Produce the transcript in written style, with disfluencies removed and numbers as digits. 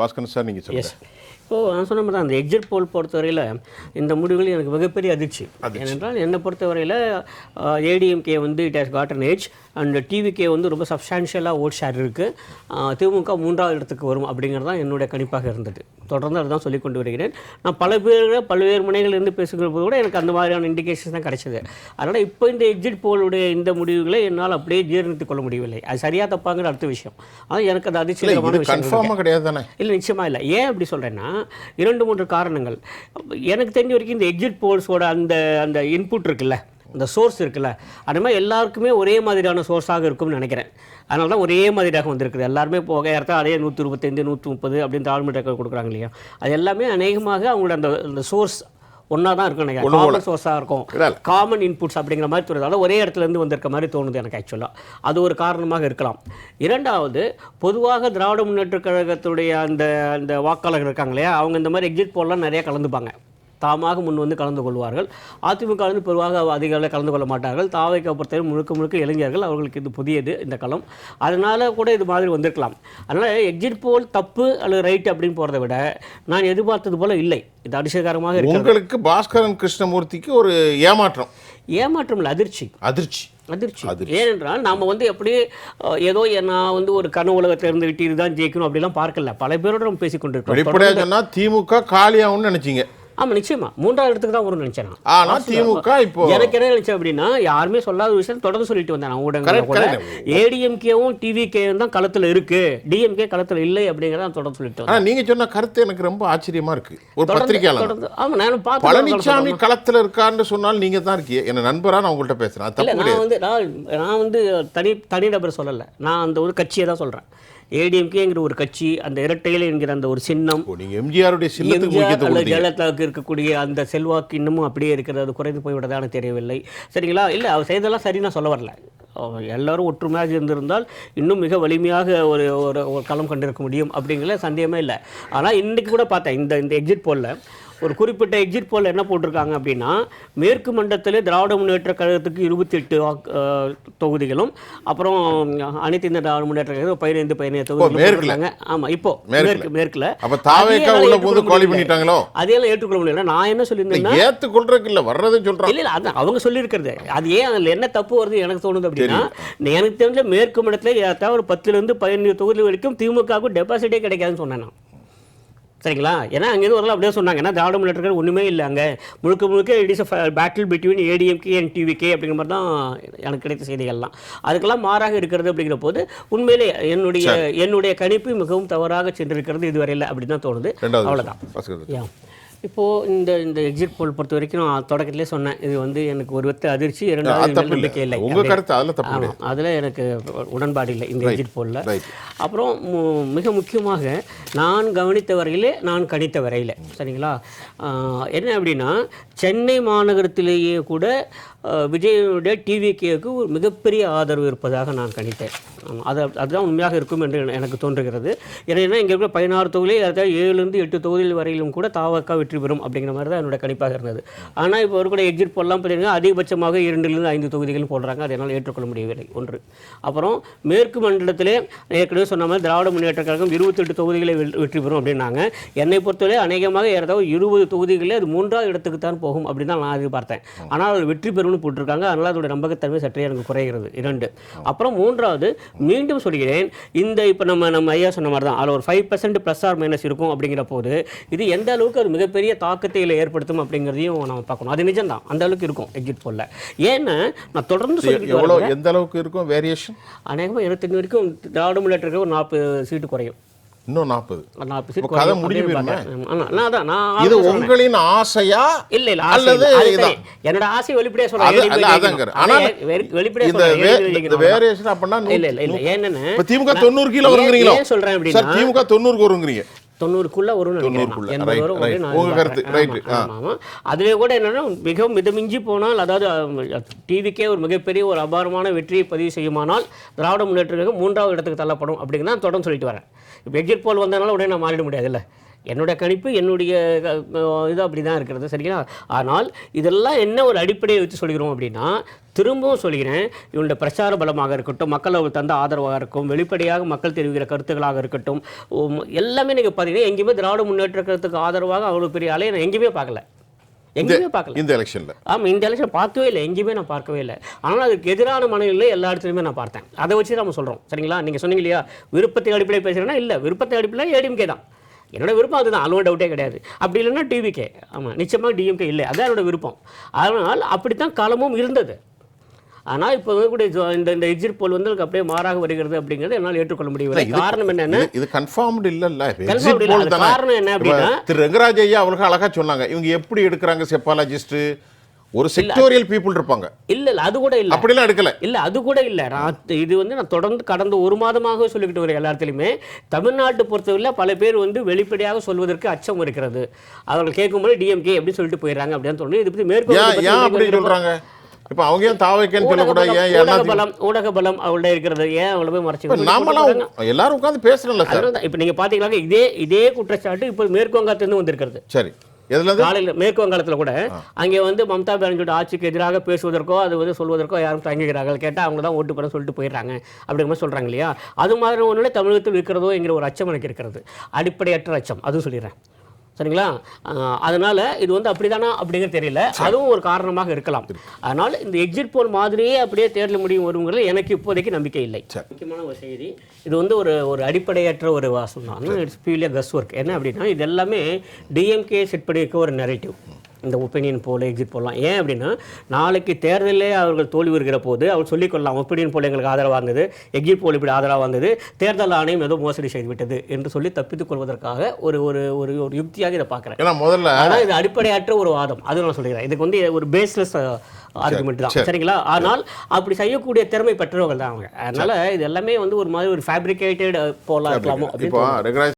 Bhaskaran sir நீங்கள் சொல்லுங்கள். இப்போது நான் சொன்ன மாதிரி தான் அந்த எக்ஸிட் போல் பொறுத்தவரையில் இந்த முடிவுகள் எனக்கு மிகப்பெரிய அதிர்ச்சி. ஏனென்றால் என்னை பொறுத்தவரையில் ஏடிஎம்கே வந்து it has got an age and TVK வந்து ரொம்ப சப்ஸ்டான்ஷியலாக ஓட் ஷேர் இருக்குது. திமுக 3வது இடத்துக்கு வரும் அப்படிங்கிறது தான் என்னுடைய கணிப்பாக இருந்தது. தொடர்ந்து அதுதான் சொல்லிக் கொண்டு வருகிறேன். நான் பல்வேறு முனைகளிலிருந்து பேசுகிற போது கூட எனக்கு அந்த மாதிரியான இண்டிகேஷன்ஸ் தான் கிடைச்சது. அதனால் இப்போ இந்த எக்ஸிட் போலுடைய இந்த முடிவுகளை என்னால் அப்படியே ஜீரணித்துக் கொள்ள முடியவில்லை. அது சரியாக தப்பாங்கிற அடுத்த விஷயம். ஆனால் எனக்கு அது அதிர்ச்சிகரமான விஷயம் கிடையாது தானே? இல்லை, நிச்சயமாக இல்லை. ஏன் அப்படி சொல்கிறேன்னா 2-3 காரணங்கள். எனக்கு தெரிஞ்ச வரைக்கும் இந்த எக்ஸிட் போல்ஸோட அந்த இன்புட் இருக்குல்ல, அந்த சோர்ஸ் இருக்குல்ல, அது மாதிரி எல்லாருக்குமே ஒரே மாதிரியான சோர்ஸாக இருக்கும்னு நினைக்கிறேன். அதனால தான் ஒரே மாதிரியாக வந்திருக்குது. எல்லாருமே போக இடத்துல அதே 125 130 அப்படின்னு தாழ்மை கொடுக்குறாங்க இல்லையா, அது எல்லாமே அநேகமாக அவங்களோட அந்த சோர்ஸ் ஒன்றா தான் இருக்கும் நினைக்கிறேன். காமன் சோர்ஸாக இருக்கும், காமன் இன்புட்ஸ் அப்படிங்கிற மாதிரி தோணுது. ஒரே இடத்துலேருந்து வந்திருக்க மாதிரி தோணுது எனக்கு ஆக்சுவலாக. அது ஒரு காரணமாக இருக்கலாம். இரண்டாவது, பொதுவாக திராவிட முன்னேற்ற கழகத்துடைய அந்த வாக்காளர்கள் இருக்காங்க இல்லையா, அவங்க இந்த மாதிரி எக்ஸிட் போல்லாம் நிறையா கலந்துப்பாங்க. தாமாக முன் வந்து கலந்து கொள்வார்கள். அதிமுக வந்து பொதுவாக அதிகாரிகள் கலந்து கொள்ள மாட்டார்கள். தாவைக்கு பொறுத்தவரை முழுக்க இளைஞர்கள், அவர்களுக்கு இது புதியது இந்த களம். அதனால் கூட இது மாதிரி வந்திருக்கலாம். அதனால் எக்ஸிட் போல் தப்பு அல்லது ரைட் அப்படின்னு போகிறத விட நான் எதிர்பார்த்தது போல் இல்லை. இது அதிர்ஷ்டகரமாக இருக்கு. உங்களுக்கு பாஸ்கரன் கிருஷ்ணமூர்த்திக்கு ஒரு ஏமாற்றம் இல்லை, அதிர்ச்சி. ஏனென்றால் நாம் வந்து எப்படியே ஏதோ நான் வந்து ஒரு கனவு உலகத்தில் இருந்துகிட்டு இதுதான் ஜெயிக்கணும் அப்படிலாம் பார்க்கல. பல பேரோட நம்ம பேசிக்கொண்டிருக்கோம். திமுக காலியாகும்னு நினைச்சீங்க? ஆமாம், நிச்சயமா 3வது இடத்துக்கு தான் வரும்னு நினைச்சேன். ஆனால் திமுக இப்போ எனக்கு என்ன நினைச்சேன் அப்படின்னா, யாருமே சொல்லாத விஷயம் தொடர்ந்து சொல்லிட்டு வந்தேன் ஊடகங்கள் கூட. ஏடிஎம்கேவும் டிவிகேவும் தான் களத்தில் இருக்கு, டிஎம்கே களத்தில் இல்லை அப்படிங்கிறத தொடர்ந்து சொல்லிட்டு வந்தேன். நீங்க சொன்ன கருத்து எனக்கு ரொம்ப ஆச்சரியமா இருக்கு. ஒரு பத்திரிகையாளர் ஆமாம், நான் பார்த்து பழனிசாமி களத்தில் இருக்கான்னு சொன்னால் நீங்க தான் இருக்கீங்க. என்ன நண்பரா நான் உங்கள்கிட்ட பேசுறேன். நான் வந்து தனிநபர் சொல்லலை, நான் அந்த ஒரு கட்சியை தான் சொல்றேன். ஏடிஎம்கேங்கிற ஒரு கட்சி, அந்த இரட்டையில என்கிற அந்த ஒரு சின்னம், எம்ஜிஆருடைய ஜெயலலிதாவுக்கு இருக்கக்கூடிய அந்த செல்வாக்கு இன்னமும் அப்படியே இருக்கிறது. அது குறைந்து போய்விட்டதான்னு தெரியவில்லை. சரிங்களா? இல்லை, அவர் செய்தெல்லாம் சரி நான் சொல்ல வரல. எல்லாரும் ஒற்றுமையாக இருந்திருந்தால் இன்னும் மிக வலிமையாக ஒரு களம் கண்டிருக்க முடியும் அப்படிங்கிற சந்தேகமே இல்லை. ஆனால் இன்றைக்கு கூட பார்த்தேன் இந்த எக்ஸிட் போலில் ஒரு குறிப்பிட்ட எக்ஸிட் போல் என்ன போட்டிருக்காங்க அப்படின்னா, மேற்கு மண்டலத்தில் திராவிட முன்னேற்ற கழகத்துக்கு 28 தொகுதிகளும், அப்புறம் அனைத்து இந்த திராவிட முன்னேற்ற கழகம் 15 தொகுதிகள். ஆமாம், இப்போ மேற்குல அதையெல்லாம் ஏற்றுக்கொள்ள முடியல. நான் என்ன சொல்லியிருந்தேன், ஏற்றுக்கொள்றதுக்கு இல்லை, வர்றதுன்னு சொல்கிறேன். இல்லை, அதான் அவங்க சொல்லியிருக்கிறது. அது ஏன் அதில் என்ன தப்பு வருது எனக்கு தோணுது அப்படின்னா, எனக்கு தெரிஞ்ச மேற்கு மண்டலத்தில் ஏதாவது ஒரு 10 15 தொகுதி வரைக்கும் திமுகவுக்கு டெபாசிட்டே கிடைக்காதுன்னு சொன்னேன் நான். சரிங்களா? ஏன்னா அங்கேருந்து வரலாம் அப்படியே சொன்னாங்க. ஏன்னா திராவிட முன்னேற்றங்கள் ஒன்றுமே இல்லை, அங்கே முழுக்க it is a battle between ADMK and TVK அப்படிங்கிற மாதிரி தான் எனக்கு கிடைத்த செய்திகள்லாம். அதுக்கெல்லாம் மாறாக இருக்கிறது அப்படிங்கிற போது உண்மையிலே என்னுடைய கணிப்பு மிகவும் தவறாக சென்றிருக்கிறது இதுவரையில் அப்படின்னு தான் தோணுது. அவ்வளோதான். இப்போது இந்த எக்ஸிட் போல் பொறுத்த வரைக்கும் நான் தொடக்கத்திலே சொன்னேன், இது வந்து எனக்கு ஒரு வித அதிர்ச்சி, 2வது நம்பிக்கை இல்லை. ஆமாம், அதில் எனக்கு உடன்பாடு இல்லை இந்த எக்ஸிட் போலில். அப்புறம் மிக முக்கியமாக நான் கவனித்த வரையிலே, நான் கணித்த வரையில், சரிங்களா, என்ன அப்படின்னா, சென்னை மாநகரத்திலேயே கூட விஜயனுடைய டிவிகேவுக்கு ஒரு மிகப்பெரிய ஆதரவு இருப்பதாக நான் கணித்தேன். அதுதான் உண்மையாக இருக்கும் என்று எனக்கு தோன்றுகிறது. ஏன்னா இங்கே இருக்கிற 16 தொகுதியில் அதாவது 7-8 தொகுதிகள் வரையிலும் கூட தாவக வெற்றி பெறும் அப்படிங்கிற மாதிரி தான் என்னோட கணிப்பாக இருந்தது. ஆனால் இப்போ ஒரு கூட எக்ஸிட் போல்லாம் பார்த்தீங்கன்னா அதிகபட்சமாக 2-5 தொகுதிகள் போடுறாங்க. அதை என்னால் ஏற்றுக்கொள்ள முடியவில்லை. ஒன்று. அப்புறம் மேற்கு மண்டலத்திலே ஏற்கனவே சொன்ன மாதிரி திராவிட முன்னேற்ற கழகம் 28 தொகுதிகளை வெற்றி பெறும் அப்படின்னாங்க. என்னை பொறுத்தவரை அநேகமாக ஏதாவது 20 தொகுதிகளில் அது 3வது இடத்துக்கு தான் போகும் அப்படின்னு தான் நான் எதிர்பார்த்தேன். ஆனால் அது வெற்றி பெறும்னு போட்டிருக்காங்க. அதனால் அதோட நம்பகத்தன்மை சற்றே எனக்கு குறைகிறது. 2. அப்புறம் 3வது, மீண்டும் சொல்கிறேன், இந்த இப்போ நம்ம ஐயா சொன்ன மாதிரி தான் அதில் ஒரு 5% ப்ளஸ் ஆர் மைனஸ் இருக்கும் அப்படிங்கிற போது இது எந்த அளவுக்கு அது மிகப்பெரிய தாக்கத்தை ஏற்படுத்தும் அப்படிங்கிறதையும் நம்ம பார்க்கணும். அது நிஜம்தான், அந்த அளவுக்கு இருக்கும் எக்ஸிட் போல்ல. ஏன்னா நான் தொடர்ந்து சொல்லிட்டு எந்த அளவுக்கு இருக்கும் வேரியேஷன், அநேகமாக 25 வரைக்கும் திராவிட முன்னேற்ற ஒரு 40 சீட்டு குறையும். இன்னும் 40 சீட் கதை முடிஞ்சுமே. இது உங்களின் ஆசையா? இல்ல அல்லது என்னோட ஆசை வெளிப்படையா சொல்றேன். ஆனா வெளிப்படையா சொல்றேன் வேரியேஷன் அப்படினா இல்ல என்னன்னா திமுக 90 கிலோ வருங்கறீங்களா? ஏன் சொல்றேன் அப்படினா திமுக 90 வருங்கறீங்க. 90க்குள்ள வரும்னு நினைக்கிறேன். அதுவே கூட என்னன்னா மிகவும் மிதமிஞ்சி போனால், அதாவது டிவிக்கே ஒரு மிகப்பெரிய ஒரு அபாரமான வெற்றியை பதிவு செய்யுமானால் திராவிட முன்னேற்ற கழகம் 3வது இடத்துக்கு தள்ளப்படும் அப்படிங்கிறத நான் தொடர்ந்து சொல்லிட்டு வரேன். இப்போ எக்ஸிட் போல் வந்ததுனால உடனே நான் மாறிட முடியாது இல்லை. என்னுடைய கணிப்பு என்னுடைய இது அப்படி தான் இருக்கிறது. சரிங்களா? ஆனால் இதெல்லாம் என்ன ஒரு அடிப்படையை வச்சு சொல்கிறோம் அப்படின்னா, திரும்பவும் சொல்கிறேன், இவனுடைய பிரச்சார பலமாக இருக்கட்டும், மக்கள் அவர்கள் தந்த ஆதரவாக இருக்கும், வெளிப்படையாக மக்கள் தெரிவிக்கிற கருத்துக்களாக இருக்கட்டும், எல்லாமே நீங்கள் பார்த்தீங்கன்னா எங்கேயுமே திராவிட முன்னேற்ற கருத்துக்கு ஆதரவாக அவ்வளோ பெரிய அலையை நான் எங்கேயுமே பார்க்கல. எங்கேயுமே பார்க்கல இந்த எலெக்ஷனில். ஆமாம், இந்த எலெக்ஷன் பார்க்கவே இல்லை, எங்கேயுமே நான் பார்க்கவே இல்லை. ஆனால் அதுக்கு எதிரான மனநிலை எல்லா இடத்துலையுமே நான் பார்த்தேன். அதை வச்சு நம்ம சொல்கிறோம். சரிங்களா? நீங்கள் சொன்னீங்க இல்லையா, விருப்பத்தை அடிப்படையில் பேசுகிறேன்னா, இல்லை, விருப்பத்தை அடிப்படையில் ஏடிஎம்கே தான். என்னோட விருப்பம் அதுதான், அதுவும் டவுட்டே கிடையாது. அப்படி இல்லைன்னா டிவிகே. ஆமாம், நிச்சயமாக டிஎம்கே இல்லை, அதுதான் என்னோட விருப்பம். அதனால் அப்படித்தான் காலமும் இருந்தது. ஆனால் இப்போ கூட இந்த எக்ஸிட் போல் வந்து அப்படியே மாறாக வருகிறது அப்படிங்கிறது என்னால் ஏற்றுக்கொள்ள முடியவில்லை. காரணம் என்னன்னா, இது கன்ஃபார்ம்டு இல்லைல்ல. காரணம் என்ன அப்படின்னா, திரு ரங்கராஜ் ஐயா அவர்கள் அழகா சொன்னாங்க, இவங்க எப்படி எடுக்கிறாங்க செப்பாலஜிஸ்ட், ஒரு செக்டோரியல் பீப்புள் இருப்பாங்க. இல்ல அது கூட இல்ல, அப்படிலாம் எடுக்கல. இல்ல அது கூட இல்ல. இது வந்து நான் தொடர்ந்து கடந்த ஒரு மாதமாக சொல்லிக்கிட்டு வரேன் எல்லாத்திலுமே. தமிழ்நாட்டு பொறுத்தவரை பல பேர் வந்து வெளிப்படையாக சொல்வதற்கு அச்சம் இருக்கிறது. அவர்கள் கேட்கும்போது டிஎம்கே அப்படின்னு சொல்லிட்டு போயிடுறாங்க அப்படின்னு தோணுது. இது பத்தி மேற்கொண்டு அப்படி சொல்றாங்க. இப்ப அவங்க ஏன் தாவைக்கேன்னு சொல்லக்கூடாது? ஊடக பலம் அவங்கள்ட்ட இருக்கிறது ஏன் அவ்வளவு போய் மறைச்சு? நாமெல்லாம் எல்லாரும் உட்கார்ந்து பேசணும்ல சார். இப்ப நீங்க பாத்தீங்களா, இதே குற்றச்சாட்டு இப்ப மேற்கு வங்கத்திலிருந்து வந்திருக்கிறது. சரி, காலையில் மேற்கு வங்காளத்தில் கூட அங்கே வந்து மம்தா பானர்ஜியோட ஆட்சிக்கு எதிராக பேசுவதற்கோ அது வந்து சொல்வதற்கோ யாரும் தயங்குகிறார்கள். கேட்டால் அவங்க தான் ஓட்டு பண்ண சொல்லிட்டு போயிடுறாங்க அப்படிங்கிற மாதிரி சொல்கிறாங்க இல்லையா? அது மாதிரி ஒன்றுல தமிழகத்தில் இருக்கிறதோ என்கிற ஒரு அச்சம் எனக்கு இருக்கிறது, அடிப்படையற்ற அச்சம். அதுவும் சொல்லிடுறேன். சரிங்களா? அதனால் இது வந்து அப்படி தானா அப்படிங்கிறது தெரியல, அதுவும் ஒரு காரணமாக இருக்கலாம். அதனால் இந்த எக்ஸிட் போல் மாதிரியே அப்படியே தேர்தல் முடியும் வருங்கிறது எனக்கு இப்போதைக்கு நம்பிக்கை இல்லை. முக்கியமான ஒரு செய்தி, இது வந்து ஒரு அடிப்படையற்ற ஒரு வாசம் தான். இட்ஸ் பியூர்லி கஸ் ஒர்க். என்ன அப்படின்னா, இது எல்லாமே டிஎம்கே செட் பண்ணியிருக்க ஒரு நெரேட்டிவ். இந்த ஒப்பீனியன் போல் எக்ஸிட் போடலாம். ஏன் அப்படின்னா, நாளைக்கு தேர்தலே அவர்கள் தோல்வி வருகிற போது அவர் சொல்லிக்கொள்ளலாம், ஒப்பீனியன் போல் எங்களுக்கு ஆதரவு வாங்குது, எக்ஸிட் போல் இப்படி ஆதரவு வாங்குது, தேர்தல் ஆணையம் ஏதோ மோசடி செய்துவிட்டது என்று சொல்லி தப்பித்துக் கொள்வதற்காக ஒரு ஒரு ஒரு யுக்தியாக இதை பார்க்குறேன். முதல்ல ஆனால் இது அடிப்படையற்ற ஒரு வாதம், அது நான் சொல்லிக்கிறேன். இதுக்கு வந்து ஒரு பேஸ்லெஸ் ஆர்குமெண்ட் தான். சரிங்களா? ஆனால் அப்படி செய்யக்கூடிய திறமை பெற்றவர்கள் தான் அவங்க. அதனால இது எல்லாமே வந்து ஒரு மாதிரி ஒரு ஃபேப்ரிகேட்டட் போலாம் இருக்கலாமோ.